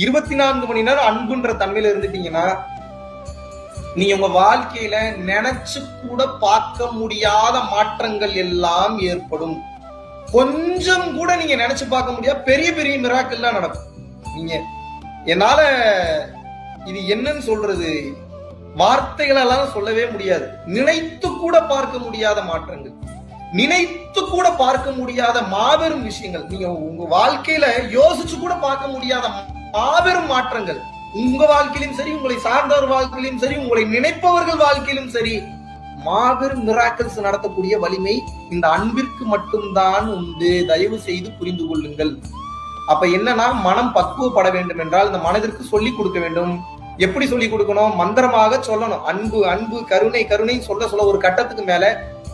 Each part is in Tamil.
24 மணி நேரம் அன்புன்ற தன்மையில இருந்துட்டீங்கன்னா நீங்க உங்க வாழ்க்கையில நினைச்சு கூட பார்க்க முடியாத மாற்றங்கள் எல்லாம் ஏற்படும். கொஞ்சம் கூட நீங்க நினைச்சு பார்க்க முடியாது பெரிய பெரிய மிராக்கல்லாம் நடக்கும். நீங்க என்னால இது என்னன்னு சொல்றது, வார்த்தைகளெல்லாம் சொல்லவே முடியாது. நினைத்து கூட பார்க்க முடியாத மாற்றங்கள், நினைத்து கூட பார்க்க முடியாத மாபெரும் விஷயங்கள், நீங்க உங்க வாழ்க்கையில யோசிச்சு கூட பார்க்க முடியாத மாபெரும் மாற்றங்கள் உங்க வாழ்க்கையிலும் சரி, உங்களை சார்ந்தவர் வாழ்க்கையிலும் சரி, உங்களை நினைப்பவர்கள் வாழ்க்கையிலும் சரி, மாபெரும் மிராக்கிள்ஸ் நடத்தக்கூடிய வலிமை இந்த அன்பிற்கு மட்டும்தான் உண்டு. தயவு செய்து புரிந்து கொள்ளுங்கள். அப்ப என்னன்னா, மனம் பக்குவப்பட வேண்டும் என்றால் இந்த மனதிற்கு சொல்லிக் கொடுக்க வேண்டும். எப்படி சொல்லிக் கொடுக்கணும்? மந்திரமாக சொல்லணும். அன்பு அன்பு, கருணை கருணை சொல்ல சொல்ல ஒரு கட்டத்துக்கு மேல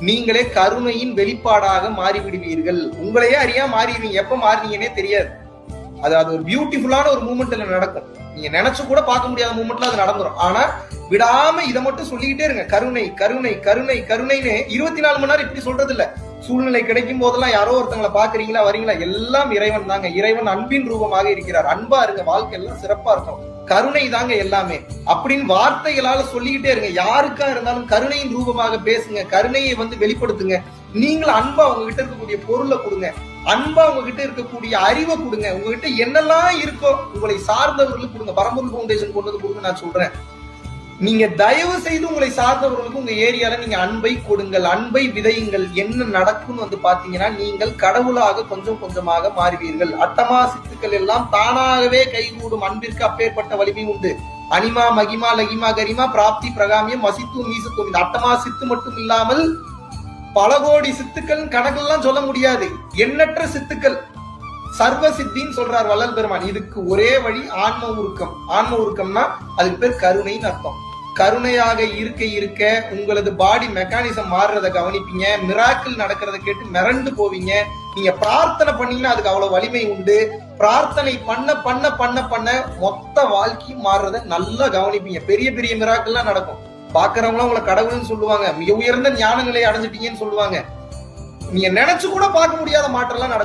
நீங்களே கருணையின் வெளிப்பாடாக மாறிவிடுவீர்கள். உங்களையே அறியா மாறிடுவீங்க. எப்ப மாறினீங்கன்னே தெரியாது. அது ஒரு பியூட்டிஃபுல்லான ஒரு மூமெண்ட்ல நடக்கும். நீங்க நினைச்சு கூட பார்க்க முடியாத மூமெண்ட்ல அது நடந்துரும். ஆனா விடாம இதை மட்டும் சொல்லிக்கிட்டே இருங்க. கருணை கருணை கருணை கருணைன்னு 24 மணி நேரம் இப்படி சொல்றது இல்ல. சூழ்நிலை கிடைக்கும் போதெல்லாம் யாரோ ஒருத்தங்களை பாக்குறீங்களா, வரீங்களா, எல்லாம் இறைவன் தாங்க. இறைவன் அன்பின் ரூபமாக இருக்கிறார். அன்பா இருங்க, வாழ்க்கை எல்லாம் சிறப்பா இருக்கும். கருணை தாங்க எல்லாமே அப்படின்னு வார்த்தைகளால சொல்லிக்கிட்டே இருங்க. யாருக்கா இருந்தாலும் கருணையின் ரூபமாக பேசுங்க. கருணையை வெளிப்படுத்துங்க. நீங்களும் அன்பா உங்ககிட்ட இருக்கக்கூடிய பொருளை கொடுங்க. அன்பா உங்ககிட்ட இருக்கக்கூடிய அறிவை கொடுங்க. உங்ககிட்ட என்னெல்லாம் இருக்கோ உங்களை சார்ந்தவர்களுக்கு கொடுங்க. பரம்பொருள் ஃபவுண்டேஷன் கொண்டு கொடுங்க. நான் சொல்றேன், நீங்க தயவு செய்து உங்களை சார்ந்தவர்களுக்கு உங்க ஏரியால நீங்க அன்பை கொடுங்கள், அன்பை விதையுங்கள். என்ன நடக்கும்னு பாத்தீங்கன்னா, நீங்கள் கடவுளாக கொஞ்சம் கொஞ்சமாக மாறுவீர்கள். அட்டமா சித்துக்கள் எல்லாம் தானாகவே கைகூடும். அன்பிற்கு அப்பேற்பட்ட வலிமை உண்டு. அனிமா மகிமா லகிமா கரிமா பிராப்தி பிரகாமியம் மசித்துவம் மீசத்துவம். இந்த அட்டமா சித்து மட்டும் இல்லாமல் பல கோடி சித்துக்கள் கணக்கெல்லாம் சொல்ல முடியாது. எண்ணற்ற சித்துக்கள், சர்வ சித்தின்னு சொல்றார் வள்ளல் பெருமான். இதுக்கு ஒரே வழி ஆன்ம உருக்கம். ஆன்ம உருக்கம்னா அதுக்கு பேர் கருணைன்னு அர்த்தம். கருணையாக இருக்க இருக்க உங்களது பாடி மெக்கானிசம் மாறுறத கவனிப்பீங்க. மிராக்கிள் நடக்கிறத கேட்டு மிரண்டு போவீங்க. நீங்க பிரார்த்தனை பண்ணீங்கன்னா அதுக்கு அவ்வளவு வலிமை உண்டு. பிரார்த்தனை பண்ண பண்ண பண்ண பண்ண மொத்த வாழ்க்கையும் மாறுறத நல்லா கவனிப்பீங்க. பெரிய பெரிய மிராக்கிள்லாம் நடக்கும். பாக்குறவங்க உங்களை கடவுள்னு சொல்லுவாங்க. மிக உயர்ந்த ஞான நிலையை அடைஞ்சிட்டீங்கன்னு சொல்லுவாங்க. நீங்க நினைச்சு கூட பார்க்க முடியாத மாற்றம் எல்லாம் நடக்கும்.